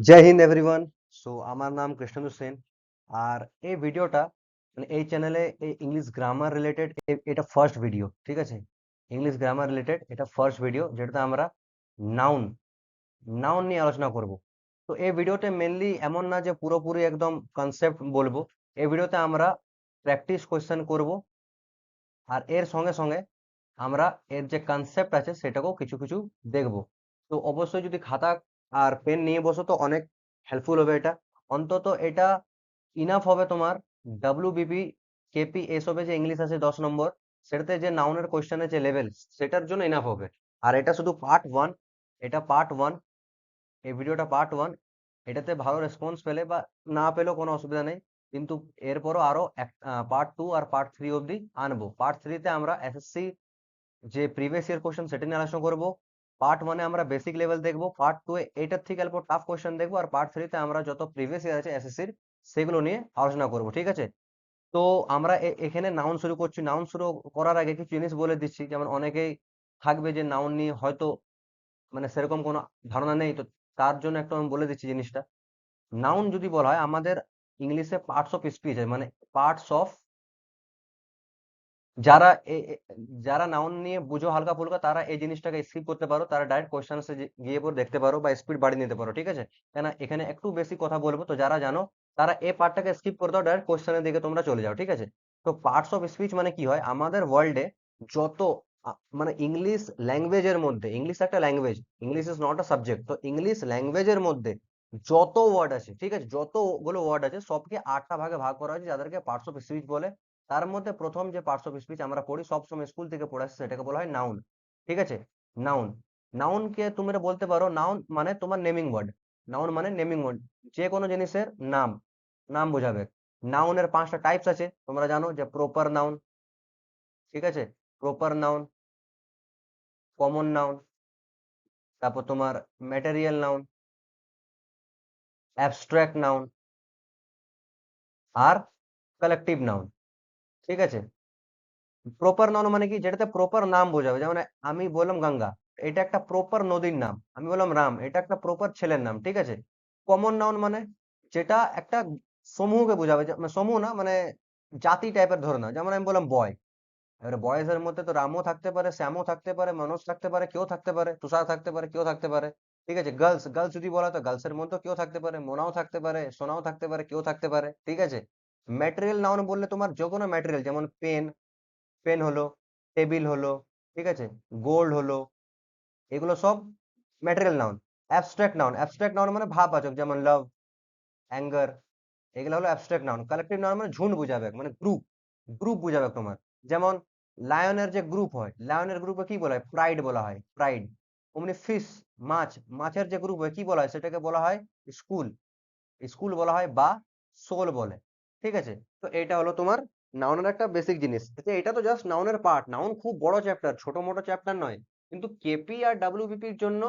জয় Hind everyone. So আমার নাম কৃষ্ণেন্দু সেন। আর এই ভিডিওটা মানে এই চ্যানেলে এই ইংলিশ গ্রামার রিলেটেড এটা ফার্স্ট ভিডিও, ঠিক আছে? ইংলিশ গ্রামার রিলেটেড এটা ফার্স্ট ভিডিও যেটাতে আমরা নাউন নাউন নিয়ে আলোচনা করব। তো এই ভিডিওতে মেনলি এমন না যে পুরোপুরি একদম কনসেপ্ট বলবো। এই ভিডিওতে আমরা প্র্যাকটিস কোয়েশ্চেন করব, আর এর সঙ্গে সঙ্গে আমরা এর যে কনসেপ্ট আছে সেটাকেও কিছু কিছু দেখব। তো অবশ্যই যদি খাতা আর পেন নিয়ে বসো তো অনেক হেল্পফুল হবে এটা। অন্তত এটা ইনাফ হবে তোমার ডাব্লিউবিপি, কেপি এসবে যে ইংলিশ আছে 10 নম্বর, সেটাতে যে নাউনের কোয়েশ্চেনের যে লেভেল সেটার জন্য ইনাফ হবে। আর এটা শুধু পার্ট 1, এটা পার্ট 1, এই ভিডিওটা পার্ট 1। এটাতে ভালো রেসপন্স পেলে বা না পেলেও কোনো অসুবিধা নেই, কিন্তু এরপরও আরো পার্ট 2 আর পার্ট 3 অবধি আনবো। পার্ট 3তে আমরা এসএসসি যে প্রিভিয়াস ইয়ার কোশ্চেন সেটা নিয়ে আলোচনা করবো। পার্ট 1-এ আমরা বেসিক লেভেল দেখবো, পার্ট 2-এ এটার থেকে অল্প টাফ কোশ্চেন দেখবো, আর পার্ট 3-তে আমরা যত প্রিভিয়াস ইয়ার আছে এসএসসির সেগুলো নিয়ে আলোচনা করবো, ঠিক আছে? তো আমরা এখানে নাউন শুরু করছি। নাউন শুরু করার আগে কিছু জিনিস বলে দিচ্ছি, যেমন অনেকেই থাকবে যে নাউন নিয়ে হয়তো মানে সেরকম কোনো ধারণা নেই, তো তার জন্য একটু আমি বলে দিচ্ছি জিনিসটা। নাউন যদি বলা হয়, আমাদের ইংলিশে পার্টস অফ স্পিচ আছে, মানে পার্টস অফ, যারা যারা নাউন নিয়ে বুঝো হালকা ফুলকা তারা এই জিনিসটাকে স্কিপ করতে পারো, তারা ডাইরেক্ট কোশ্চেন গিয়ে পর দেখতে পারো বা স্পিড বাড়িয়ে নিতে পারো, ঠিক আছে? কেন এখানে একটু বেশি কথা বলবো, তো যারা জানো তারা এই পার্টটাকে স্কিপ করে দাও, ডাইরেক্ট কোশ্চেনের দিকে তোমরা চলে যাও, ঠিক আছে? তো পার্টস অফ স্পিচ মানে কি হয়, আমাদের ওয়ার্ল্ডে যত মানে ইংলিশ ল্যাঙ্গুয়েজের মধ্যে, ইংলিশ একটা language, English is not a subject, তো ইংলিশ ল্যাঙ্গুয়েজের মধ্যে যত ওয়ার্ড আছে, ঠিক আছে, যতগুলো ওয়ার্ড আছে সবকে 8টা ভাগে ভাগ করা হয়েছে, যাদেরকে পার্টস অফ স্পিচ বলে। তার মধ্যে প্রথম যে পার্টস অফ স্পিচ আমরা পড়ি, সবসময় স্কুল থেকে পড়ে আসছি, সেটাকে বলা হয় নাউন, ঠিক আছে? নাউন, নাউনকে তোমরা বলতে পারো নাউন মানে তোমার নেমিং ওয়ার্ড। নাউন মানে নেমিং ওয়ার্ড, যে কোনো জিনিসের নাম, নাম বোঝাবে। নাউনের 5টা টাইপস আছে, তোমরা জানো, যে প্রপার নাউন, ঠিক আছে, প্রপার নাউন, কমন নাউন, তারপর তোমার ম্যাটেরিয়াল নাউন, অ্যাবস্ট্রাক্ট নাউন, আর কালেকটিভ নাউন, ঠিক আছে? প্রপার নাউন মানে কি, যেটাতে প্রপার নাম বোঝাবে, যেমন আমি বললাম গঙ্গা, এটা একটা প্রপার নদীর নাম। আমি বললাম রাম, এটা একটা প্রপার ছেলের নাম, ঠিক আছে? কমন নাউন মানে যেটা একটা সমূহকে বোঝাবে, মানে সমূহ না, মানে জাতি টাইপের ধরে না। যেমন আমি বললাম বয়, এবারে বয়েজ এর মধ্যে তো রামও থাকতে পারে, শ্যামও থাকতে পারে, মনোজ থাকতে পারে, কেউ থাকতে পারে, তুষার থাকতে পারে, কেউ থাকতে পারে, ঠিক আছে? গার্লস, গার্লস যদি বলা তো গার্লস এর মধ্যে কেউ থাকতে পারে, মোনাও থাকতে পারে, সোনাও থাকতে পারে, কেউ থাকতে পারে, ঠিক আছে? ম্যাটেরিয়াল নাউন বললে তোমার যে কোনো ম্যাটেরিয়াল, যেমন পেন, পেন হলো, টেবিল হলো, ঠিক আছে, গোল্ড হলো, এগুলো সব material noun. Abstract noun, abstract noun মানে ভাববাচক, যেমন লাভ, অ্যাঙ্গার, এগুলো হলো অ্যাবস্ট্রাক্ট নাউন। কালেক্টিভ নাউন মানে ঝুন্ড বুঝাবে, মানে গ্রুপ, গ্রুপ বুঝাবে তোমার। যেমন লায়নের যে গ্রুপ হয়, লায়নের গ্রুপে কি বলা হয়, প্রাইড বলা হয়, প্রাইড। অমনি ফিশ, মাছ, মাছের যে গ্রুপ হয় কি বলা হয়, সেটাকে বলা হয় স্কুল, স্কুল বলা হয়, বা সোল বলে, ঠিক আছে? তো এটা হলো তোমার নাউনের একটা বেসিক জিনিস। আচ্ছা, এটা তো জাস্ট নাউনের পার্ট, নাউন খুব বড় চ্যাপ্টার, ছোট মোটো চ্যাপ্টার নয়। কিন্তু কেপি আর ডাব্লিউবিপির জন্য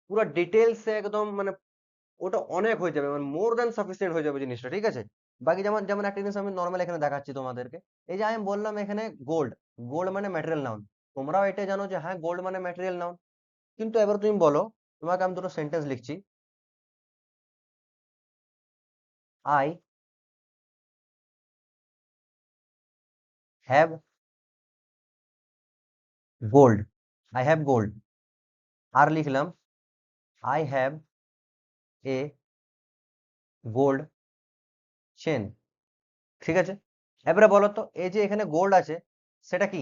পুরো ডিটেলস একদম, মানে ওটা অনেক হয়ে যাবে, মানে মোর দ্যান সাফিসিয়েন্ট হয়ে যাবে জিনিসটা, ঠিক আছে? বাকি যেমন যেমন একটা জিনিস আমি নর্মাল এখানে দেখাচ্ছি তোমাদেরকে। এই যে আমি বললাম এখানে গোল্ড, গোল্ড মানে ম্যাটেরিয়াল নাউন। তোমরাও এটা জানো যে হ্যাঁ গোল্ড মানে ম্যাটেরিয়াল নাউন। কিন্তু এবার তুমি বলো, তোমাকে আমি দুটো সেন্টেন্স লিখছি। I have gold, I have gold. আর লিখলাম I have a gold chain, ঠিক আছে? এবারে বলো তো, এই যে এখানে গোল্ড আছে, সেটা কি,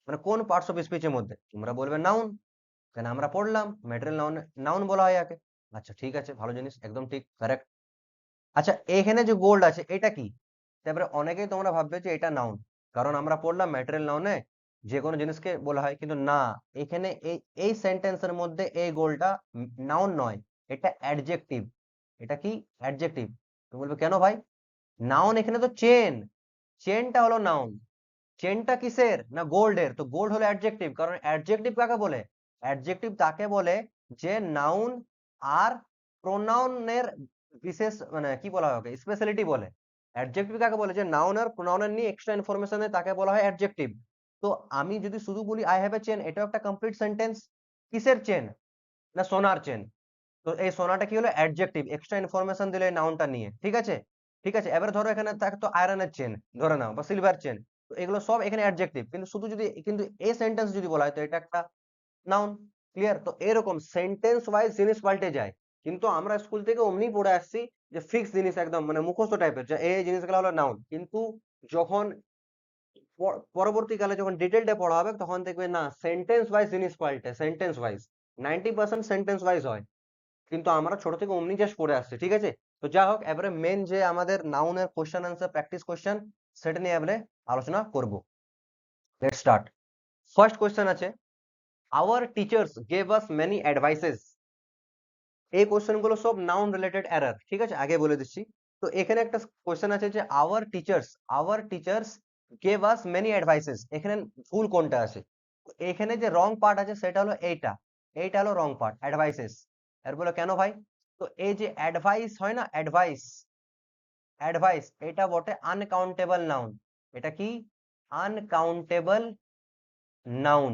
মানে কোন পার্টস অফ স্পিচের মধ্যে? তোমরা বলবে নাউন, কেন আমরা পড়লাম ম্যাটেরিয়াল নাউন, নাউন বলা হয় একে। আচ্ছা ঠিক আছে, ভালো জিনিস, একদম ঠিক, কারেক্ট। আচ্ছা, এখানে যে গোল্ড আছে এটা কি? তারপরে অনেকেই তোমরা ভাববে যে এটা নাউন, কারণ আমরা পড়লাম ম্যাটেরিয়াল নাউনে যে কোনো জিনিসকে বলা হয়, কিন্তু না, এখানে এই এই সেন্টেন্সের মধ্যে এই গোল্ডটা নাউন নয়, এটা অ্যাডজেক্টিভ। এটা কি? অ্যাডজেক্টিভ। তুমি বলবে কেন ভাই? নাউন এখানে তো চেন, চেনটা হলো নাউন। চেনটা কিসের? না গোল্ডের, তো গোল্ড হলো অ্যাডজেক্টিভ। কারণ অ্যাডজেক্টিভ কাকে বলে? অ্যাডজেক্টিভ তাকে বলে যে নাউন আর প্রোনাউনের বিশেষ, মানে কি বলা হয়, স্পেশালিটি বলে। অ্যাডজেক্টিভ কাকে বলে? যে নাউন আর প্রোনাউনের নিয়ে এক্সট্রা ইনফরমেশন, তাকে বলা হয় অ্যাডজেক্টিভ। তো আমি যদি শুধু বলি আই হ্যাভ এ চেন, এটাও একটা কমপ্লিট সেন্টেন্স। কিসের চেন? না সোনার চেন। তো এই সোনাটা কি হলো অ্যাডজেক্টিভ, এক্সট্রা ইনফরমেশন দিলে নাউনটা নিয়ে, ঠিক আছে। ঠিক আছে, এবারে ধরো এখানে থাকতো আয়রনের চেন ধরে নাও বা সিলভার চেন, তো এগুলো সব এখানে অ্যাডজেক্টিভ, কিন্তু শুধু যদি কিন্তু এই সেন্টেন্স যদি বলা হয় তো এটা একটা নাউন। ক্লিয়ার? তো এরকম সেন্টেন্স ওয়াইজ জিনিস পাল্টে যায়, কিন্তু আমরা স্কুল থেকে অমনি পড়ে আসছি যে ফিক্স জিনিস একদম মানে মুখস্থ টাইপের যে এই জিনিসগুলো হলো নাউন, কিন্তু যখন পরবর্তীকালে যখন ডিটেলডে পড়া হবে তখন দেখবে না সেন্টেন্স ওয়াইজ জিনিস পাল্টে, সেন্টেন্স ওয়াইজ 90% সেন্টেন্স ওয়াইজ হয়, কিন্তু আমরা ছোট থেকে অমনি জাস্ট পড়ে আসছি, ঠিক আছে। তো যা হোক, এবারে মেন যে আমাদের নাউনের কোশ্চেন আনসার প্র্যাকটিস কোশ্চেন সেটা নিয়ে এবারে আলোচনা করব। Let's start. ফার্স্ট কোশ্চেন আছে, our teachers gave us many advises. এই কোশ্চেন গুলো সব নাউন রিলেটেড এরর, ঠিক আছে, আগে বলে দিচ্ছি। তো এখানে একটা কোশ্চেন আছে যে our teachers gave us many advises, এখানে ভুল কোনটা আছে? এখানে যে রং পার্ট আছে সেটা হলো এইটা, এইটা হলো রং পার্ট, অ্যাডভাইসেস। এর বলে কেন ভাই? তো এই যে অ্যাডভাইস হয় না, অ্যাডভাইস, অ্যাডভাইস এটা বটে আনকাউন্টেবল নাউন। এটা কি? Uncountable noun.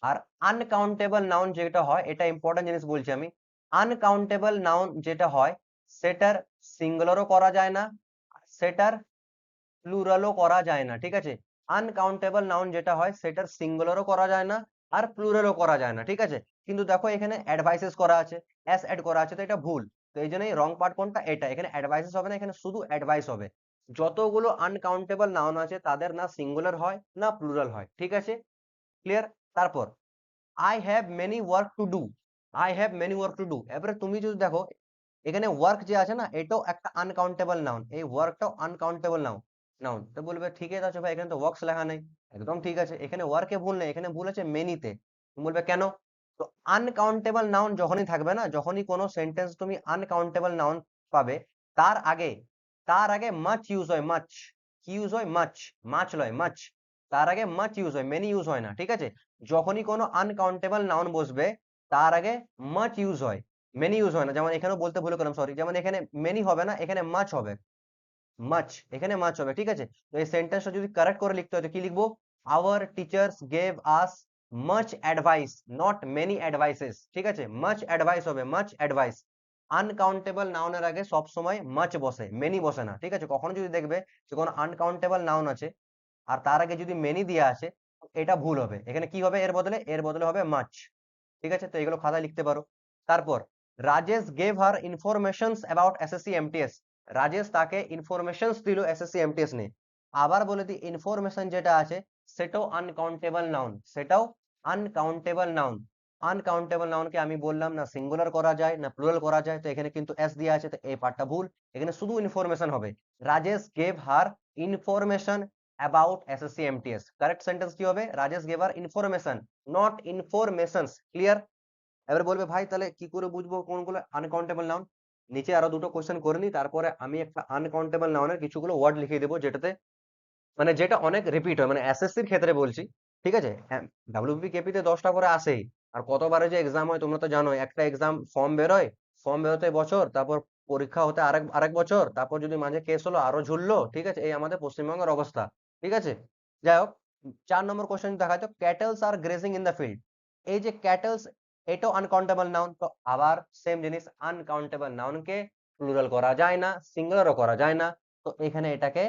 আর আনকাউন্টেবল নাউন যেটা হয়, এটা ইম্পর্টেন্ট জিনিস বলছি আমি, আনকাউন্টেবল নাউন যেটা হয় সেটার সিঙ্গুলারও করা যায় না, সেটার প্লুরালও করা যায় না, ঠিক আছে। আনকাউন্টেবল নাউন যেটা হয় সেটার সিঙ্গুলারও করা যায় না আর প্লুরালও করা যায় না, ঠিক আছে। কিন্তু দেখো এখানে অ্যাডভাইসেস করা আছে, এস অ্যাড করা আছে, তো এটা ভুল। তো এই জন্যই রং পার্ট কোনটা? এটা, এখানে অ্যাডভাইসেস হবে না, এখানে শুধু অ্যাডভাইস হবে। যতগুলো আনকাউন্টেবল নাউন আছে তাদের না সিঙ্গুলার হয় না প্লুরাল হয়, ঠিক আছে। ক্লিয়ার? তারপর I have many work to do, I have many work to do, এবারে তুমি যদি দেখো এখানে ওয়ার্ক যে আছে না এটাও একটা আনকাউন্টেবল নাউন, এই ওয়ার্কটাও আনকাউন্টেবল নাউন। নাউন তো বলবে ঠিক আছে ভাই, এখানে তো ওয়ার্কস লেখা নেই। একদম ঠিক আছে, এখানে ওয়ার্কে ভুল নেই, এখানে ভুল আছে মেনিতে। তুমি বলবে কেন? তো আনকাউন্টেবল নাউন যখনই থাকবে না, যখনই কোনো সেন্টেন্স তুমি আনকাউন্টেবল নাউন পাবে, তার আগে তার আগে মাচ ইউজ হয়, মাচ কি ইউজ হয়? মাচ, মাছ লয় মাচ, তার আগে মাচ ইউজ হয়, মেনি ইউজ হয় না, ঠিক আছে। যখনই কোনো আনকাউন্টেবল নাউন বসবে তার আগে মাচ ইউজ হয়, মেনি ইউজ হয় না। যেমন এখানেও বলতে ভুলে গেলাম, সরি, যেমন এখানে মেনি হবে না, এখানে মাচ হবে, মাচ, এখানে মাচ হবে, ঠিক আছে। তো এই সেন্টেন্সটা যদি কারেক্ট করে লিখতে হয় তো কি লিখবো? Our teachers gave us much advice, not many advises, ঠিক আছে। মাচ অ্যাডভাইস হবে, মাচ অ্যাডভাইস। আনকাউন্টেবল নাউনের আগে সব সময় মাচ বসে, মেনি বসে না, ঠিক আছে। কখনো যদি দেখবে যে কোনো আনকাউন্টেবল নাউন আছে আর তার আগে যদি মেনি দেওয়া আছে, এটা ভুল হবে। এখানে কি হবে? এর বদলে হবে মাচ, ঠিক আছে। তো এগুলো খাতায় লিখতে পারো। তারপর Rajesh gave her informations about SSC MTS, Rajesh তাকে ইনফরমেশনস দিল এসএসসি এমটিএস নিয়ে। আবার বলে দিই, ইনফরমেশন যেটা আছে সেটাও আনকাউন্টেবল নাউন, সেটাও আনকাউন্টেবল নাউন। আনকাউন্টেবল নাউনকে আমি বললাম না সিঙ্গুলার করা যায় না প্লুরাল করা যায়, তো এখানে কিন্তু এস দেওয়া আছে, তো এই পার্টটা ভুল। এখানে শুধু ইনফরমেশন হবে, Rajesh gave her information about SSC MTS. Correct sentence কি হবে? Rajesh gave her information, not informations. Clear? এবার বলবে ভাই তাহলে কি করে বুঝবো কোনগুলো আনকাউন্টেবল নাউন? নিচে আরো দুটো কোশ্চেন করে নি, তারপরে আমি একটা আনকাউন্টেবল নাউনের কিছুগুলো ওয়ার্ড লিখিয়ে দেবো যেটাতে মানে যেটা অনেক রিপিট হয়, মানে এসএসসির ক্ষেত্রে বলছি, ঠিক আছে। ডাব্লিউবিপিকেপি তে 10টা করে আসেই, আর কতবারে যে এক্সাম হয় তোমরা তো জানোই, একটা এক্সাম ফর্ম বেরোয়, ফর্ম বেরোতে বছর, তারপর পরীক্ষা হতে আরেক আরেক বছর, তারপর যদি মাঝে কেস হলো আরো ঝুললো, ঠিক আছে। এই আমাদের পশ্চিমবঙ্গের অবস্থা, ঠিক আছে। যাই হোক, 4 নম্বর কোশ্চেন দেখা তো ক্যাটেলস আর গ্রেজিং ইন দ্য ফিল্ড, এই যে ক্যাটেলস এটাও আনকাউন্টেবল নাউন, তো আবার সেম জিনিস, আনকাউন্টেবল নাউনকে প্লুরাল করা যায় না, সিঙ্গুলারও করা যায় না, তো এখানে এটাকে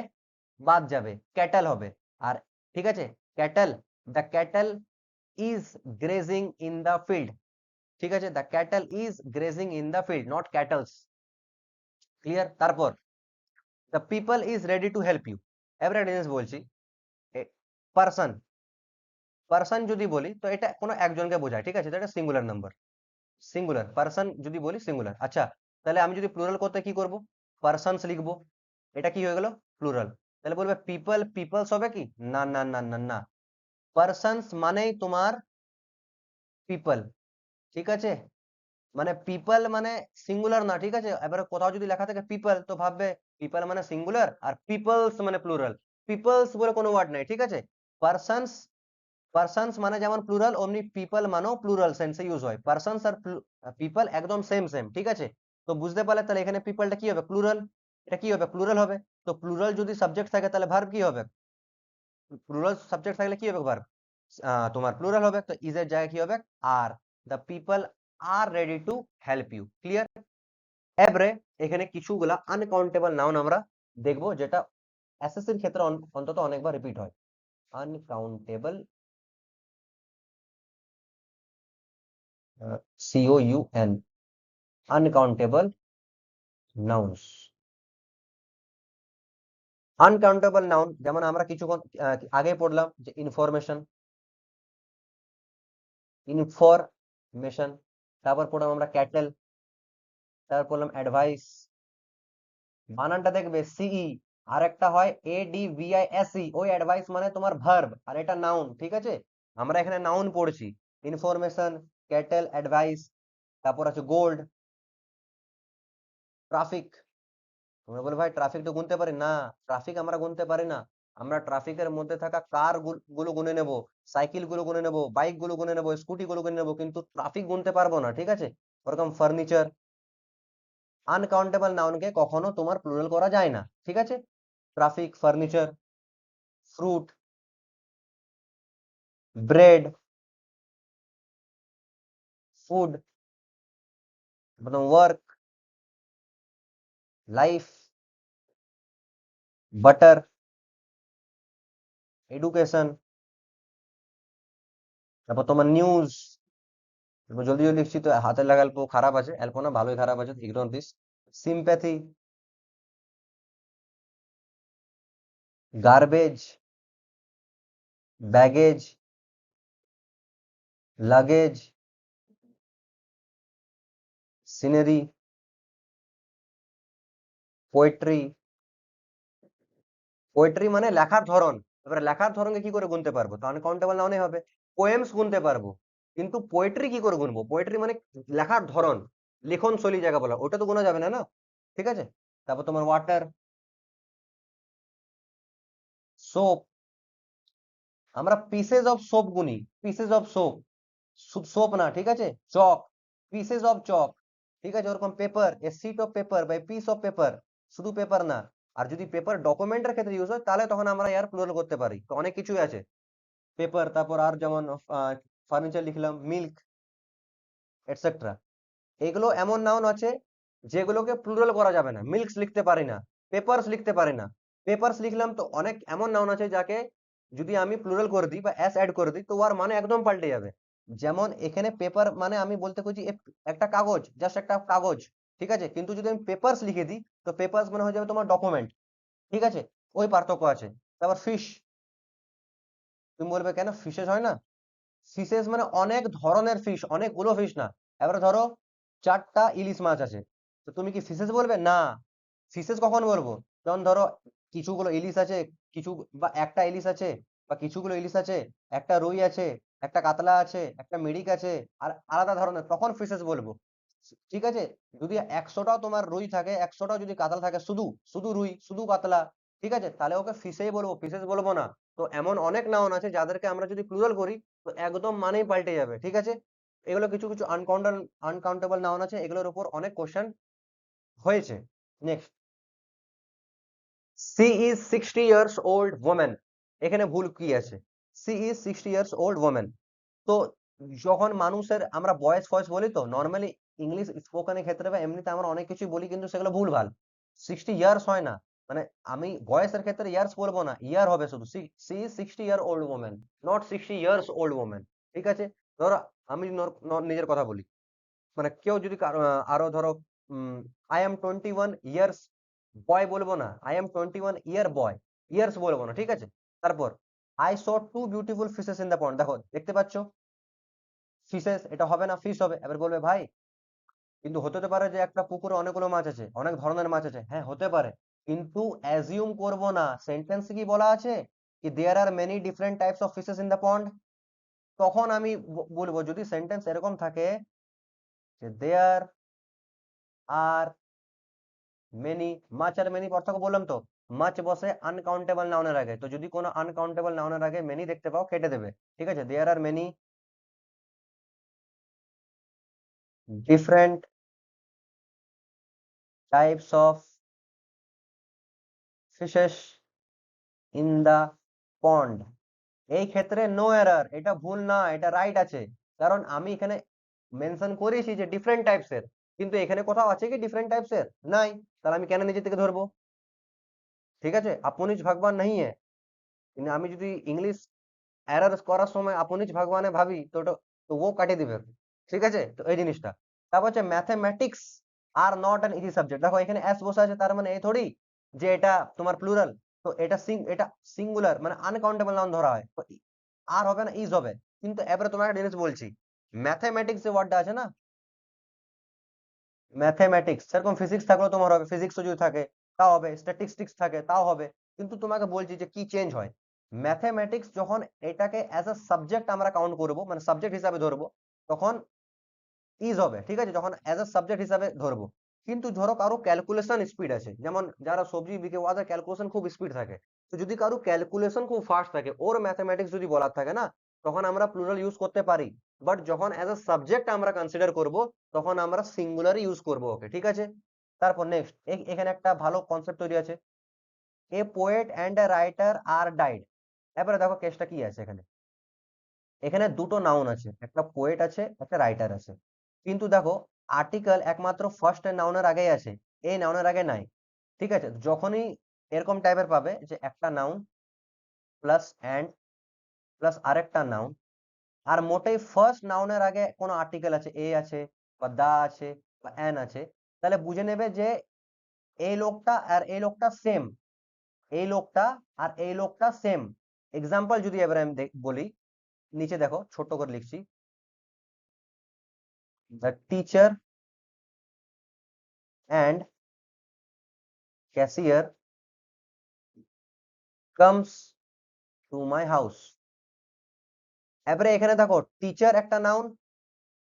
বাদ যাবে, ক্যাটেল হবে। আর ঠিক আছে, cattle, the cattle is grazing in the field, ঠিক আছে, the cattle is grazing in the field, not cattles. Clear? তারপর the people is ready to help you, এবারে একটা জিনিস বলছি, পার্সন, পার্সন যদি বলি তো এটা কোনো একজনকে বোঝায়, ঠিক আছে, তো এটা সিঙ্গুলার নাম্বার, সিঙ্গুলার পার্সন যদি বলি সিঙ্গুলার। আচ্ছা, তাহলে আমি যদি প্লুরাল করতে কি করব? পার্সনস লিখবো, এটা কি হয়ে গেল? প্লুরাল। তাহলে বলবে পিপল, পিপলস হবে কি? না না না না না, পার্সনস মানেই তোমার পিপল, ঠিক আছে। মানে পিপল মানে সিঙ্গুলার না, ঠিক আছে। এবারে কোথাও যদি লেখা থাকে পিপল তো ভাববে পিপল মানে সিঙ্গুলার আর পিপলস মানে প্লুরাল, পিপলস বলে কোনো ওয়ার্ড নাই, ঠিক আছে। পার্সনস, পার্সনস মানে যেমন প্লুরাল, অমনি পিপল মানেও প্লুরাল সেন্সে ইউজ হয়। পার্সনস আর পিপল একদম সেম সেম, ঠিক আছে। তো বুঝতে পারলে তাহলে এখানে পিপলটা কি হবে? প্লুরাল। এটা কি হবে? প্লুরাল হবে। তো প্লুরাল যদি সাবজেক্ট থাকে তাহলে ভার্ব কি হবে? প্লুরাল সাবজেক্ট থাকলে কি হবে? ভার্ব তোমার প্লুরাল হবে, তো ইজ এর জায়গায় কি হবে? Are. The people are ready to help you. Clear? এবারে এখানে কিছুগুলা আনকাউন্টেবল নাউন আমরা দেখবো, যেটা এসএসসির ক্ষেত্রে অন্তত অনেকবার রিপিট হয়। Uncountable, COUN, uncountable nouns. Uncountable noun যেমন আমরা কিছুক্ষণ আগে পড়লাম যে ইনফরমেশন, ইনফরমেশন, তারপর পড়লাম আমরা ক্যাটেল, তারপর পড়লাম অ্যাডভাইস। বানানটা দেখবে সিই, আর একটা হয় ADVISE, ওই অ্যাডভাইস মানে তোমার ভার্ব, আর এটা নাউন। ঠিক আছে, আমরা এখানে নাউন পড়ছি, ইনফরমেশন, ক্যাটেল, অ্যাডভাইস। তারপর আছে গোল্ড, ট্রাফিক। তোমরা বলে ভাই ট্রাফিক তো গুনতে পারি না। ট্রাফিক আমরা গুনতে পারি না। আমরা ট্রাফিকের মধ্যে থাকা কার গুলো গুনে নেব, সাইকেল গুলো গুনে নেব, বাইক গুলো গুনে নেব, স্কুটি গুলো গুনে নেব, কিন্তু ট্রাফিক গুনতে পারবো না। ঠিক আছে, ওরকম ফার্নিচার। আনকাউন্টেবল নাউনকে কখনো তোমার প্লুরাল করা যায় না। ঠিক আছে, traffic, furniture, fruit, bread, food, मतलब वर्क, लाइफ, बटर, एडुकेशन। তারপর তোমার নিউজ। জলদি জলদি লিখছি তো হাতের লাগা অল্প খারাপ আছে, অল্প না ভালোই খারাপ আছে, ignore this. Sympathy, garbage, baggage, luggage, scenery, poetry. Poetry মানে লেখার ধরন। এবারে লেখার ধরনকে কি করে গুনতে পারবো? তো আনকাউন্টেবল নাউনে হবে। পোয়েমস গুনতে পারবো, কিন্তু পোয়েট্রি কি করে গুনবো? পোয়েট্রি মানে লেখার ধরন, লিখন শৈলী জায়গা বলা, ওটা তো গোনা যাবে না, না? ঠিক আছে, তারপর তোমার ওয়াটার, সোপ। আমরা পিসেস অফ সোপ গুনি, পিসেস অফ সোপ, সোপ না। ঠিক আছে, চক, পিসেস অফ চক। ঠিক আছে, ওরকম paper, a sheet of paper বা পিস অফ পেপার, শুধু পেপার না। আর যদি পেপার ডকুমেন্টের ক্ষেত্রে ইউজ হয়, তাহলে তখন আমরা এর প্লুরাল করতে পারি। তো অনেক কিছুই আছে, পেপার, তারপর আর যেমন ফার্নিচার লিখলাম, মিল্ক, এটসেট্রা। এগুলো এমন নাউন আছে যেগুলোকে প্লুরাল করা যাবে না। মিল্কস লিখতে পারি না, পেপারস লিখতে পারি না। পেপারস লিখলাম তো অনেক এমন নাউন আছে যাকে যদি আমি প্লুরাল করে দিই বা এস অ্যাড করে দিই, তো ওর মানে একদম পাল্টে যাবে। যেমন এখানে পেপার মানে আমি বলতে খুঁজি একটা কাগজ, জাস্ট একটা কাগজ। ঠিক আছে, কিন্তু যদি আমি পেপারস লিখে দিই, তো পেপারস মানে হয়ে যাবে তোমার ডকুমেন্ট। ঠিক আছে, ওই পার্থক্য আছে। তারপর ফিশ, তুমি বলবে কেন ফিশেস হয় না? ফিশেস মানে অনেক ধরনের ফিশ, অনেকগুলো ফিশ না। এবারে ধরো 4টা ইলিশ মাছ আছে, তো তুমি কি ফিশেস বলবে? না। ফিশেস কখন বলবো? যখন ধরো কিছুগুলো ইলিশ আছে, কিছু বা একটা ইলিশ আছে, বা কিছুগুলো ইলিশ আছে, একটা রুই আছে, একটা কাতলা আছে, একটা মিরিক আছে, আর আলাদা ধরনের, তখন ফিশেস বলবো। ঠিক আছে, যদি 100টাও তোমার রুই থাকে, 100টাও যদি কাতলা থাকে, শুধু শুধু রুই, শুধু কাতলা, ঠিক আছে, তাহলে ওকে ফিশেই বলবো, ফিশেস বলবো না। তো এমন অনেক নাউন আছে যাদেরকে আমরা যদি প্লুরাল করি, তো একদম মানেই পাল্টে যাবে। ঠিক আছে, এগুলো কিছু কিছু আনকাউন্টেবল নাউন আছে, এগুলোর উপর অনেক কোশ্চেন হয়েছে। Next, she is 60 years old women. এখানে ভুল কি আছে? She is 60 years old women. তো যখন মানুষের আমরা বয়স ফয়েস বলি, তো নর্মালি ইংলিশ স্পোকেনের ক্ষেত্রে বা এমনিতে আমরা অনেক কিছু বলি, কিন্তু সেগুলো ভুলভাল। 60 ইয়ার্স হয় না, মানে আমি বয়সের ক্ষেত্রে ইয়ার্স বলবো না, ইয়ার হবে শুধু। She is 60 year old women, not 60 years old women. ঠিক আছে, ধরো আমি নিজের কথা বলি, মানে কেউ যদি আরো ধরো আই এম 21 ইয়ার্স বয় বলবো না, I am 21 year boy, years বলবো না। ঠিক আছে, তারপর I saw two beautiful fishes in the pond, দেখো দেখতে পাচ্ছ ফিশেস, এটা হবে না, ফিশ হবে। এবার বলবে ভাই কিন্তু হতে তো পারে যে একটা পুকুরে অনেকগুলো মাছ আছে, অনেক ধরনের মাছ আছে। হ্যাঁ হতে পারে, কিন্তু অ্যাজিউম করব না। সেন্টেন্সে কি বলা আছে কি there are many different types of fishes in the pond. তখন আমি বলবো, যদি সেন্টেন্স এরকম থাকে যে দেয়ার are many, much are many পার্থক্য বললাম তো। মাছ বসে আনকাউন্টেবল নাউনের আগে, তো যদি কোনো আনকাউন্টেবল নাউনের আগে মেনি দেখতে পাও, কেটে দেবে। ঠিক আছে, there are many different types of fishes in the pond. এই ক্ষেত্রে নো এরর, এটা ভুল না, এটা রাইট আছে। কারণ আমি এখানে মেনশন করেছি যে ডিফারেন্ট টাইপস এর, কিন্তু এখানে কোথাও আছে কি ডিফারেন্ট টাইপস এর? নাই। তাহলে আমি কেন নিজে থেকে ধরবো? ঠিক আছে, আপনিজ ভগবান नहीं है। কিন্তু আমি যদি ইংলিশ এরর করার সময় আপনিজ ভগবানে ভাবি তো তো ও কাটিয়ে দিবে। ঠিক আছে, তো এই জিনিসটা। তারপর হচ্ছে mathematics are not an easy subject. দেখো এখানে এস বসে আছে, তার মানে এই থোড়ি যে এটা তোমার প্লুরাল। তো এটা সিঙ্গুলার মানে আনকাউন্টেবল নাউন ধরা হয়, তো আর হবে না, ইজ হবে। কিন্তু এবারে তোমার একটা জিনিস বলছি, ম্যাথমেটিক্স যে ওয়ার্ডটা আছে না, ম্যাথমেটিক্স সেরকম ফিজিক্স থাকলেও তোমার হবে, ফিজিক্সও যদি থাকে তাও হবে, স্ট্যাটিস্টিক্স থাকে তাও হবে। কিন্তু তোমাকে বলছি যে কি চেঞ্জ হয়, ম্যাথমেটিক্স যখন এটাকে অ্যাজ আ সাবজেক্ট আমরা কাউন্ট করব, মানে সাবজেক্ট হিসাবে ধরবো, তখন ইজ হবে। ঠিক আছে, যখন অ্যাজ আ সাবজেক্ট হিসাবে ধরবো। কিন্তু ধরো কারো ক্যালকুলেশন স্পিড আছে, যেমন যারা সবজি বিকে ওদের ক্যালকুলেশন খুব স্পিড থাকে। তো যদি কারো ক্যালকুলেশন খুব ফাস্ট থাকে, ওর ম্যাথমেটিক্স যদি বলার থাকে না, তখন আমরা প্লুরাল ইউজ করতে পারি। বাট যখন অ্যাজ আ সাবজেক্ট আমরা কনসিডার করব, তখন আমরা সিঙ্গুলারই ইউজ করব ওকে। ঠিক আছে, তারপর নেক্সট এখানে একটা ভালো কনসেপ্ট তৈরি আছে, a poet and a writer are died. এবারে দেখো কেসটা কি আছে এখানে। এখানে দুটো নাউন আছে, একটা পোয়েট আছে, একটা রাইটার আছে। কিন্তু দেখো আর্টিকেল একমাত্র ফার্স্ট নাউনের আগেই আছে, এই নাউনের আগে নাই। ঠিক আছে, যখনই এরকম টাইপের পাবে যে একটা নাউন প্লাস অ্যান্ড প্লাস আরেকটা নাউন, আর মোটেই ফার্স্ট নাউনের আগে কোনো আর্টিকেল আছে, এ আছে বা দা আছে বা অ্যান আছে, তাহলে বুঝে নেবে যে এই লোকটা আর এই লোকটা সেম, এই লোকটা আর এই লোকটা সেম। এক্সাম্পল যদি এবার আমি বলি, নিচে দেখো ছোট করে লিখছি, the teacher and cashier comes to my house. এবারে এখানে দেখো টিচার একটা নাউন,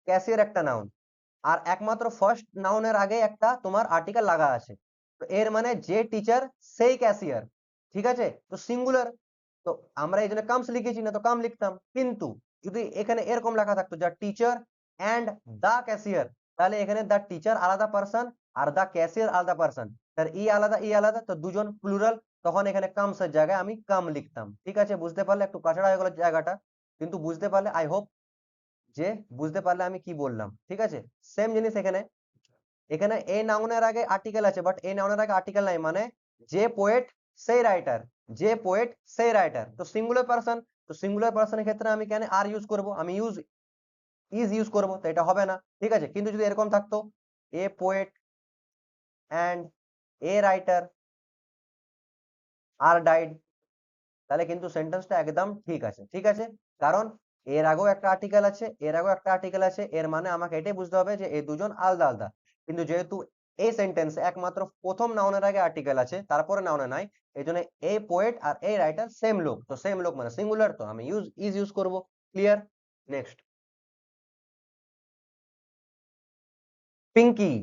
ক্যাশিয়ার একটা নাউন, আর একমাত্র ফার্স্ট নাউনের আগে একটা তোমার আর্টিকেল লাগা আছে। তো এর মানে যে টিচার সেই ক্যাশিয়ার। ঠিক আছে, তো সিঙ্গুলার। তো আমরা এই জন্য কামস লিখেছি, না তো কাম লিখতাম। কিন্তু যদি এখানে এরকম লেখা থাকতো যা টিচার অ্যান্ড দা ক্যাশিয়ার, তাহলে এখানে দা টিচার আলাদা পার্সন আর দা ক্যাশিয়ার আলাদা পার্সন, তার ই আলাদা, তো দুজন প্লুরাল, তখন এখানে কামস এর জায়গায় আমি কাম লিখতাম। ঠিক আছে, বুঝতে পারলে? একটু কাছাড়া হয়ে গেল জায়গাটা, কিন্তু বুঝতে পারলে, আই হোপ যে বুঝতে পারলে আমি কি বললাম। ঠিক আছে, সেম জিনিস এখানে। এখানে এই নাউনের আগে আর্টিকেল আছে, বাট এই নাউনের আগে আর্টিকেল নাই, মানে যে পোয়েট সেই রাইটার, যে পোয়েট সেই রাইটার, তো সিঙ্গুলার পারসন। তো সিঙ্গুলার পারসনের ক্ষেত্রে আমি কেন আর ইউজ করব, আমি ইজ ইউজ করব, তো এটা হবে না। ঠিক আছে, কিন্তু যদি এরকম থাকতো, a poet and a writer are died, তাহলে কিন্তু সেন্টেন্সটা একদম ঠিক আছে। ঠিক আছে, কারণ এর আগেও একটা আর্টিকেল আছে, এর আগেও একটা আর্টিকেল আছে, এর মানে আমাকে এটাই বুঝতে হবে যে এই দুজন আলাদা আলাদা। কিন্তু যেহেতু এই সেন্টেন্সে একমাত্র প্রথম নাউনের আগে আর্টিকেল আছে, তারপরে নাউনে নাই, এই জন্য এই পোয়েট আর এই রাইটার সেম লোক, তো সেম লোক মানে সিঙ্গুলার, তো আমি ইজ ইউজ করব। ক্লিয়ার? নেক্সট, पिंकी,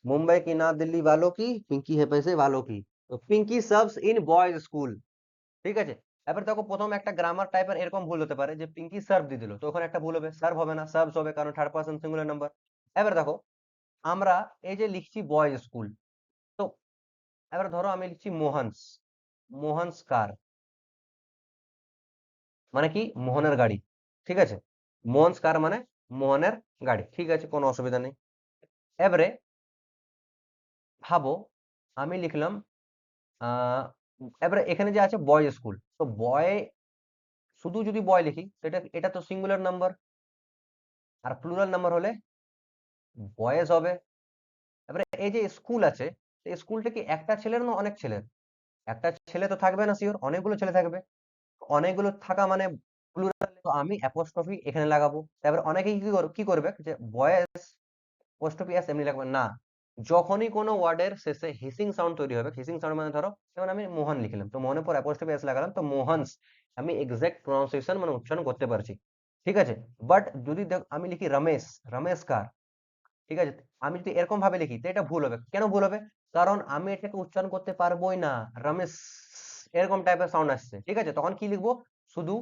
मुंबई की ना दिल्ली वालों की, पिंकी है पैसे वालों की। तो Pinky serves in boys school. ঠিক আছে, এবার দেখো প্রথম একটা গ্রামার টাইপের এরকম ভুল হতে পারে যে পিঙ্কি সার্ভ দিয়ে দিল, তো ওখানে একটা ভুল হবে, সার্ভ হবে না, সার্ভস হবে, কারণ থার্ড পারসন সিঙ্গুলার নাম্বার। এবার দেখো আমরা এই যে লিখছি বয়েজ স্কুল, তো এবার ধরো আমি লিখছি মোহনস, মোহনস কার, মানে কি মোহনের গাড়ি। ঠিক আছে, মোহনস কার মানে মোহনের গাড়ি। ঠিক আছে, কোনো অসুবিধা নেই। এবারে ভাবো আমি লিখলাম আহ এবারে এখানে যে আছে বয় স্কুল, তো বয়, শুধু যদি বয় লিখি তো এটা তো সিঙ্গুলার নাম্বার, আর প্লুরাল নাম্বার হলে বয়েজ হবে। এবারে এই যে স্কুল আছে, এই স্কুলটা কি একটা ছেলের না অনেক ছেলের? একটা ছেলে তো থাকবে না, শিওর অনেকগুলো ছেলে থাকবে। অনেকগুলো থাকা মানে প্লুরাল, তো আমি অ্যাপোস্ট্রফি এখানে লাগাবো। তারপরে অনেকেই কি করবে যে বয়েজ অ্যাপোস্ট্রফি এস এমনি লাগবে না। যখনই কোনো ওয়ার্ডের শেষে হিসিং সাউন্ড তৈরি হবে, হিসিং সাউন্ড মানে ধরো যেমন আমি মোহন লিখলাম, তো মোহনের পর অ্যাপোস্ট্রফি এস লাগালাম, তো মোহনস আমি এক্সাক্ট প্রনাউন্সিয়েশন মানে উচ্চারণ করতে পারছি। ঠিক আছে, বাট যদি আমি লিখি রমেশ, রমেশ কার, ঠিক আছে, আমি যদি এরকম ভাবে লিখি তো এটা ভুল হবে। কেন ভুল হবে? কারণ আমি এটাকে উচ্চারণ করতে পারবোই না, রমেশ এরকম টাইপের সাউন্ড আসছে। ঠিক আছে, তখন কি লিখবো, শুধু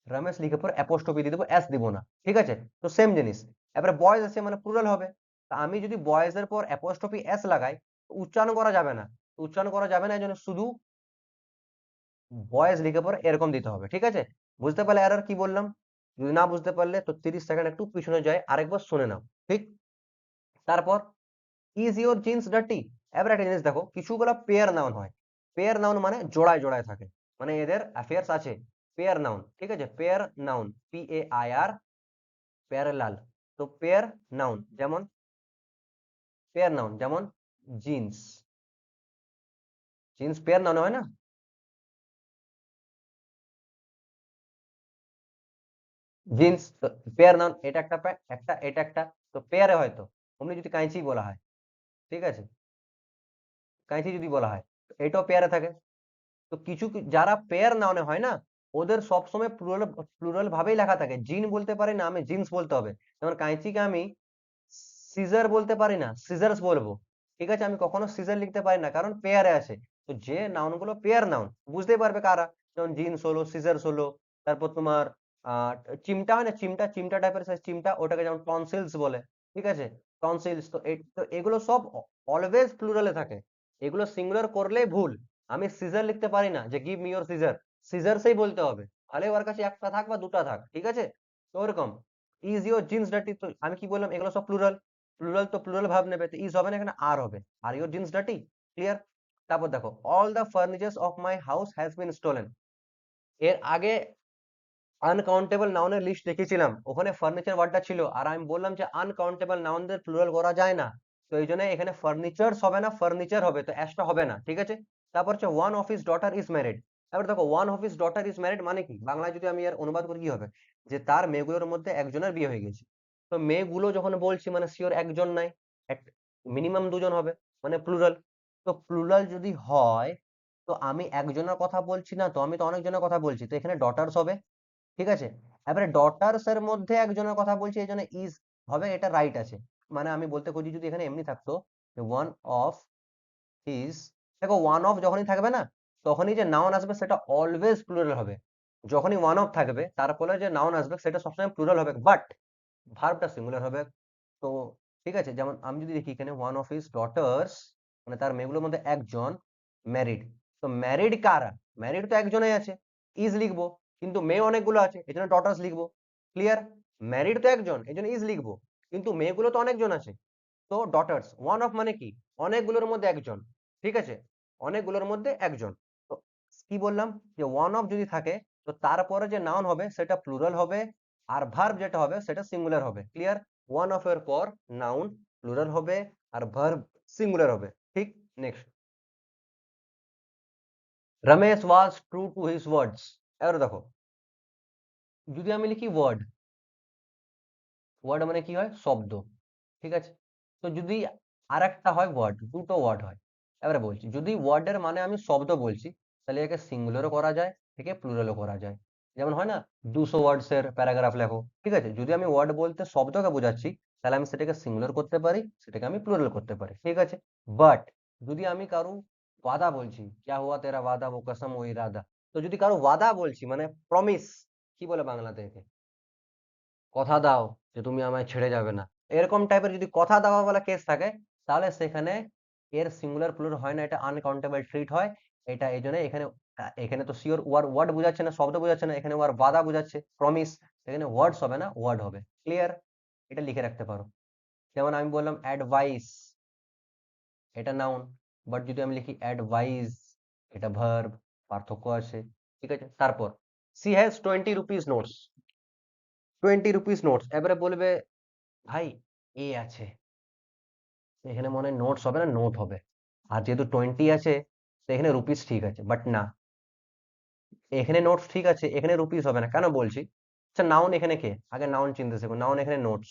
রমেশ লিখে পর অ্যাপোস্ট্রফি দিয়ে দেবো, এস দিব না। ঠিক আছে, তো সেম জিনিস। এবারে বয়েজ আছে মানে প্লুরাল হবে, তা আমি যদি বয়েজ এর পর অ্যাপোস্ট্রফি এস লাগাই, উচ্চারণ করা যাবে না, উচ্চারণ করা যাবে না, এই জন্য শুধু বয়েজ লিখে পর এরকম দিতে হবে। ঠিক আছে, বুঝতে পারলে এরর কি বললাম? যদি না বুঝতে পারলে তো 30 সেকেন্ড একটু পিছনে যায়, আরেকবার শুনে নাও, ঠিক? তারপর ইজ ইওর জিন্স ডার্টি। এবার একটা জিনিস দেখো, কিছুগুলো পেয়ার নাউন হয়। পেয়ার নাউন মানে জোড়ায় জোড়ায় থাকে, মানে এদের অ্যাফেয়ার্স আছে। পেয়ার নাউন, ঠিক আছে, পেয়ার নাউন, PAIR, প্যারালাল। তো পেয়ার নাউন যেমন জিন্স, জিন্স পেয়ার নাউন হয় না? জিন্স পেয়ার নাউন, এটা একটা একটা এটা একটা, তো পেয়ারে হয়তো অমনি যদি কাঁচি বলা হয়, ঠিক আছে, কাঁচি যদি বলা হয় এটাও পেয়ারে থাকে। তো কিছু যারা পেয়ার নাউনে হয় না, ওদের সবসময় প্লুরাল প্লুরাল ভাবেই লেখা থাকে। জিন বলতে পারি না আমি, জিন্স বলতে হবে। যেমন কাঁচিকে আমি সিজার বলতে পারি না, সিজার্স বলবো, ঠিক আছে? আমি কখনো সিজার লিখতে পারি না, কারণ পেয়ারে আছে। তো যে নাউন গুলো পেয়ার নাউন, বুঝতেই পারবে কারা, যেমন জিন্স হলো, সিজার্স হলো, তারপর তোমার আহ চিমটা হয় না, চিমটা চিমটা টাইপের চিমটা, ওটাকে যেমন টনসিলস বলে, ঠিক আছে, টনসিলস। তো এগুলো সব অলওয়েজ প্লুরালে থাকে। এগুলো সিঙ্গুলার করলেই ভুল। আমি সিজার লিখতে পারি না, যে গিভ মি ইওর সিজার, সিজারসই বলতে হবে, তাহলে ওর কাছে একটা থাক বা দুটা থাক, ঠিক আছে? তো ওরকম ইজ ইওর জিন্স ডার্টি, তো আমি কি বললাম, এগুলো সব প্লুরাল। প্লুরাল তো প্লুরাল ভাব নেবে, তো ইজ হবে না, এখানে আর হবে, আর ইওর জিন্স ডার্টি। ক্লিয়ার? তারপর দেখো, all the furnitures of my house has been stolen. এর আগে আনকাউন্টেবল নাউনের লিস্ট দেখিয়েছিলাম, ওখানে ফার্নিচার ওয়ার্ডটা ছিল, আর আমি বললাম যে আনকাউন্টেবল নাউনদের প্লুরাল করা যায় না। তো এই জন্য এখানে ফার্নিচার্স হবে না, ফার্নিচার হবে, তো অ্যাশটা হবে না, ঠিক আছে? তারপর হচ্ছে one of his daughter is married. এবার দেখো, one of his daughter is married মানে কি, বাংলায় যদি আমি এর অনুবাদ করি কি হবে, যে তার মেয়েগুলোর মধ্যে একজনের বিয়ে হয়ে গেছে। তো মেয়েগুলো যখন বলছি মানে শিওর একজন নাই, মিনিমাম দুজন হবে, মানে প্লুরাল। তো প্লুরাল যদি হয়, তো আমি একজনের কথা বলছি না, তো আমি তো অনেকজনের কথা বলছি, তো এখানে ডটার্স হবে, ঠিক আছে? এবারে ডটার্স এর মধ্যে একজনের কথা বলছি, এই জন্য ইজ হবে, এটা রাইট আছে। মানে আমি বলতে খুঁজি, যদি এখানে এমনি থাকতো ওয়ান অফ হিজ, দেখো ওয়ান অফ যখনই থাকবে না, তখনই যে নাউন আসবে সেটা অলওয়েজ প্লুরাল হবে। যখনই ওয়ান অফ থাকবে তারপরে যে নাউন আসবে সেটা সবসময় প্লুরাল হবে, বাট ভার্বটা সিঙ্গুলার হবে। তো ঠিক আছে, যেমন আমি যদি দেখি এখানে ওয়ান অফ হিজ ডটার্স, মানে তার মেয়েগুলোর মধ্যে একজন ম্যারিড। তো ম্যারিড কারা? ম্যারিড তো একজনই আছে, ইজ লিখবো, কিন্তু মেয়ে অনেকগুলো আছে, এই জন্য ডটার্স লিখবো। ক্লিয়ার? ম্যারিড তো একজন, এই জন্য ইজ লিখবো, কিন্তু মেয়েগুলো তো অনেকজন আছে, তো ডটার্স। ওয়ান অফ মানে কি, অনেকগুলোর মধ্যে একজন, ঠিক আছে, অনেকগুলোর মধ্যে একজন। তো কি বললাম, যে ওয়ান অফ যদি থাকে, তো তারপরে যে নাউন হবে সেটা প্লুরাল হবে, আর ভার্ব যেটা হবে সেটা সিঙ্গুলার হবে। ক্লিয়ার? ওয়ান অফ এর পর নাউন প্লুরাল হবে, আর ভার্ব সিঙ্গুলার হবে, ঠিক? Next, Ramesh was true to his words. এবার দেখো, যদি আমি লিখি ওয়ার্ড, ওয়ার্ড মানে কি হয়, শব্দ, ঠিক আছে? তো যদি আরেকটা হয় ওয়ার্ড, দুটো ওয়ার্ড হয়। এবারে বলছি, যদি ওয়ার্ডের মানে আমি শব্দ বলছি, তাহলে একে সিঙ্গুলারও করা যায়, একে প্লুরালও করা যায়। যেমন হয় না, 200 ওয়ার্ডস এর প্যারাগ্রাফ লেখো, ঠিক আছে? যদি আমি ওয়ার্ড বলতে শব্দকে বোঝাচ্ছি, তাহলে আমি সেটাকে সিঙ্গুলার করতে পারি, সেটাকে আমি প্লুরাল করতে পারি, ঠিক আছে? বাট যদি আমি কারো ওয়াদা বলছি, ক্যা হুয়া তেরা ওয়াদা वो कसम वो इरादा, তো যদি কারো ওয়াদা বলছি মানে প্রমিস, কি বলে বাংলাতে একে, কথা দাও যে তুমি আমায় ছেড়ে যাবে না, এরকম টাইপের যদি কথা দেওয়া বলা কেস থাকে, তাহলে সেখানে এর সিঙ্গুলার প্লুরাল হয় না, এটা আনকাউন্টেবল ট্রিট হয়। এটা এই জন্য এখানে এখানে তো শিওর ওয়ার্ড বোঝাচ্ছে না, শব্দ বোঝাচ্ছে না, এখানে ওয়ার বাদা বোঝাচ্ছে, প্রমিস, এখানে ওয়ার্ডস হবে না, ওয়ার্ড হবে। ক্লিয়ার? এটা লিখে রাখতে পারো। যেমন আমি বললাম অ্যাডভাইস, এটা নাউন, বাট যদি আমি লিখি অ্যাডভাইস, এটা ভার্ব, পার্থক্য আছে, ঠিক আছে? তারপর she has 20 rupees notes, 20 rupees notes, এবারে বলবে ভাই এ আছে, এখানে মনে হয় নোটস হবে না, নোট হবে। আর যেহেতু 20 আছে, তো এখানে রুপিস ঠিক আছে, বাট না, এখানে নোটস ঠিক আছে, এখানে রুপিস হবে না, কেন বলছি? আচ্ছা, নাউন এখানে কে, আগে নাউন চিনতে শেখো। নাউন এখানে নোটস,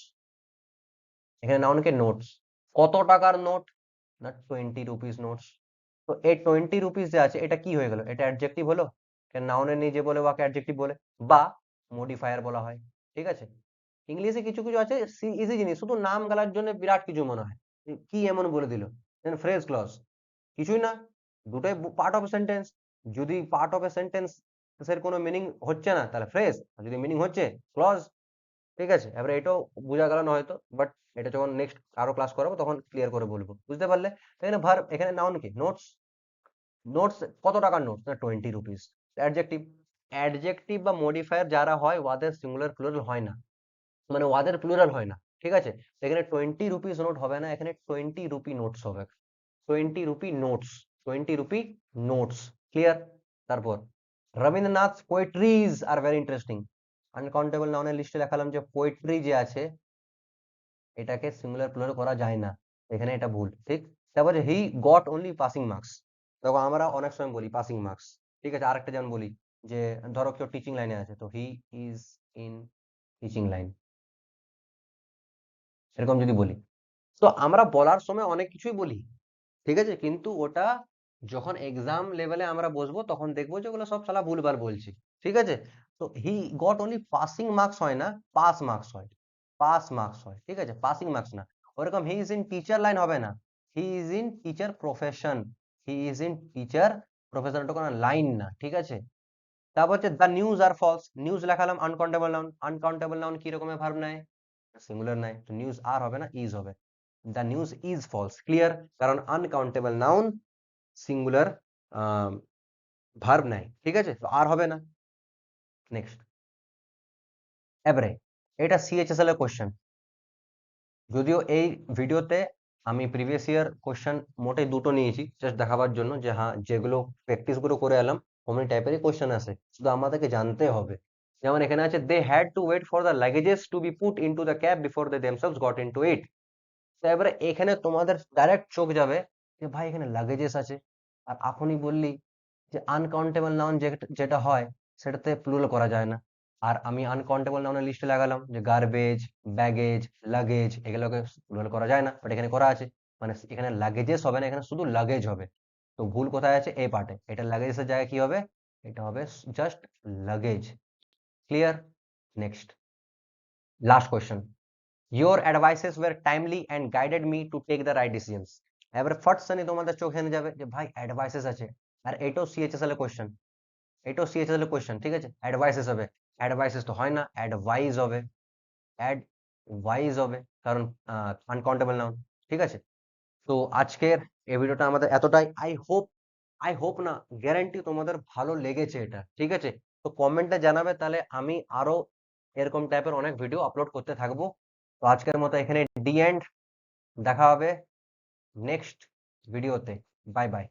এখানে নাউন কে নোটস, কত টাকার নোট, না 20 রুপিস নোটস। তো এই 20 রুপিস যে আছে, এটা কি হয়ে গেল, এটা অ্যাডজেক্টিভ হলো, নাউনের নিজে বলে ওকে অ্যাডজেক্টিভ বলে, বা মডিফায়ার বলা হয়, ঠিক আছে? ইংলিশে কিছু কিছু আছে ইজি জিনিস, শুধু নাম গালার জন্য বিরাট কিছু মনে হয়, কি এমন বলে দিল, ফ্রেজ ক্লজ, কিছুই না, দুটোই পার্ট অফ সেন্টেন্স। যদি পার্ট অফ এ সেন্টেন্স এর কোনো মিনিং হচ্ছে না, তাহলে ফ্রেজ, আর যদি মিনিং হচ্ছে, ক্লজ, ঠিক আছে? এবারে এটাও বোঝা গেল না হয়তো, বাট এটা যখন নেক্সট আরো ক্লাস করাবো তখন ক্লিয়ার করে বলবো, বুঝতে পারলে? এখানে ভার্ব, এখানে নাউন কি, নোটস, নোটস কত টাকার নোটস, না 20 রুপিস, অ্যাডজেক্টিভ। অ্যাডজেক্টিভ বা মডিফায়ার যারা হয় ওদের সিঙ্গুলার প্লুরাল হয় না, মানে ওদের প্লুরাল হয় না, ঠিক আছে? এখানে 20 রুপিস নোট হবে না, এখানে 20 রুপি নোটস হবে, 20 rupee notes, 20 rupee notes. Clear? তারপর Rabindranath poetries are very interesting. Uncountable নাউনের লিস্টে দেখালাম যে পোয়েট্রি যে আছে এটাকে সিঙ্গুলার প্লুরাল করা যায় না, এখানে এটা ভুল, ঠিক? তারপরে হি গট অনলি পাসিং মার্কস, দেখো আমরা অনেক সময় বলি পাসিং মার্কস, ঠিক আছে? আরেকটা যেমন বলি যে ধরো কেউ টিচিং লাইনে আছে তো হি ইজ ইন টিচিং লাইন, এরকম যদি বলি, তো আমরা বলার সময় অনেক কিছুই বলি, ঠিক আছে? কিন্তু ওটা যখন এক্সাম লেভেলে আমরা বসবো তখন দেখবো যে ওগুলো সব শালা ভুলভাল বলছি, ঠিক আছে? তো he got only passing marks হয় না, পাস মার্কস হয়, পাস মার্কস হয়, ঠিক আছে? পাসিং মার্কস না। ওরকম he is in teacher line হবে না, he is in teacher profession, he is in teacher profession, ওটা কোনো লাইন না, ঠিক আছে? তারপর হচ্ছে the news are falls, news লেখালাম আনকাউন্টেবল নাউন, আনকাউন্টেবল নাউন কি রকমের ভার্ব নেয়? সিঙ্গুলার নেয়, তো নিউজ আর হবে না, ইজ হবে। The news is false, clear? কারণ আনকাউন্টেবল নাউন সিঙ্গুলার ভার্ব নেয়, ঠিক আছে? তো আর হবে না। নেক্সট, এবারে এটা সিএইচএসএল এর কোশ্চেন, যদিও এই ভিডিওতে আমি প্রিভিয়াস ইয়ার কোশ্চেন মোটেই দুটো নিয়েছি জাস্ট দেখাবার জন্য যে হ্যাঁ যেগুলো প্র্যাকটিস গুলো করে এলাম অমনি টাইপেরই কোশ্চেন আসে, শুধু আমাদেরকে জানতে হবে। যেমন এখানে আছে they had to wait for the luggages to be put into the cab before they themselves got into it. তো এবারে এখানে তোমাদের ডাইরেক্ট চোখ যাবে যে ভাই এখানে লাগেজেস আছে, আর এখনই বললি যে আনকাউন্টেবল নাউন যেটা হয় সেটাতে প্লুরাল করা যায় না, আর আমি আনকাউন্টেবল নাউনের লিস্টে লাগালাম যে গার্বেজ, ব্যাগেজ, লাগেজ এগুলোকে প্লুরাল করা যায় না, বাট এখানে করা আছে, মানে এখানে লাগেজেস হবে না, এখানে শুধু লাগেজ হবে। তো ভুল কোথায় আছে? এই পার্টে। এটা লাগেজেসের জায়গায় কি হবে? এটা হবে just luggage. Clear? Next, last question, your advices were timely and guided me to take the right decisions। এবারে ফট সানি তোমাদের চোখে এনে যাবে যে ভাই অ্যাডভাইসেস আছে, আর এটাও সিএইচএসএল এর কোশ্চেন, এটাও সিএইচএসএল এর কোশ্চেন, ঠিক আছে? অ্যাডভাইসেস হবে, অ্যাডভাইসেস তো হয় না, অ্যাডভাইস হবে, অ্যাডভাইস হবে, কারণ আনকাউন্টেবল নাউন, ঠিক আছে? তো আজকের এই ভিডিওটা আমাদের এতটাই। আই হোপ না, গ্যারান্টি তোমাদের ভালো লেগেছে এটা, ঠিক আছে? তো কমেন্টে জানাবে, তাহলে আমি আরো এরকম টাইপের অনেক ভিডিও আপলোড করতে থাকবো। তো আজকের মতো এখানে ডি এন্ড, দেখা হবে নেক্সট ভিডিওতে। Bye bye.